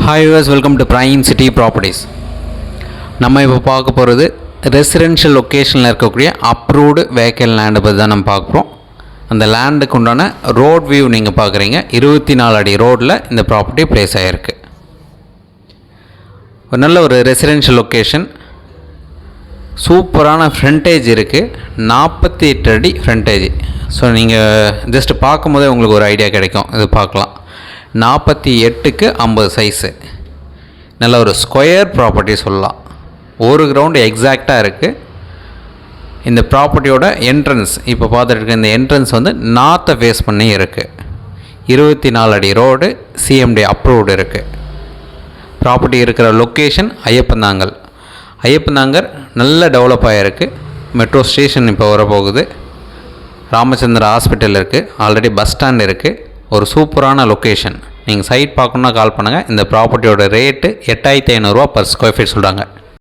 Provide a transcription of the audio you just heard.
Hi viewers, welcome to prime city properties. நம்ம இப்போ பார்க்க போகிறது ரெசிடென்ஷியல் லொக்கேஷனில் இருக்கக்கூடிய அப்ரூவ்டு வேக்கல் லேண்டை பற்றி தான் நம்ம பார்க்குறோம். அந்த லேண்டுக்கு உண்டான ரோட் வியூ நீங்கள் பார்க்குறீங்க. 24 அடி ரோடில் இந்த ப்ராப்பர்ட்டி ப்ளேஸ் ஆகிருக்கு. ஒரு நல்ல ஒரு ரெசிடென்ஷியல் லொக்கேஷன், சூப்பரான ஃப்ரண்டேஜ் இருக்குது. 48 அடி ஃப்ரண்டேஜ். ஸோ நீங்கள் ஜஸ்ட் பார்க்கும்போதே உங்களுக்கு ஒரு ஐடியா கிடைக்கும். இது பார்க்கலாம். 48க்கு 50 சைஸு, நல்ல ஒரு ஸ்கொயர் ப்ராப்பர்ட்டி சொல்லலாம். ஒரு கிரவுண்டு எக்ஸாக்டாக இருக்குது. இந்த ப்ராப்பர்ட்டியோட என்ட்ரன்ஸ் இப்போ பார்த்துட்டு இருக்க இந்த என்ட்ரன்ஸ் வந்து நார்த்தை ஃபேஸ் பண்ணி இருக்குது. 24 அடி ரோடு, சிஎம்டி அப்ரூவ்டு இருக்குது. ப்ராப்பர்ட்டி இருக்கிற லொக்கேஷன் ஐயப்பந்தாங்கல். ஐயப்பந்தாங்கல் நல்ல டெவலப் ஆகிருக்கு. மெட்ரோ ஸ்டேஷன் இப்போ வரப்போகுது. ராமச்சந்திர ஹாஸ்பிட்டல் இருக்குது. ஆல்ரெடி பஸ் ஸ்டாண்ட் இருக்குது. ஒரு சூப்பரான லொக்கேஷன். நீங்கள் சைட் பார்க்கணுன்னா கால் பண்ணுங்கள். இந்த ப்ராப்பர்ட்டியோட ரேட்டு 8500 ரூபா பர் ஸ்கொயர் ஃபீட் சொல்கிறாங்க.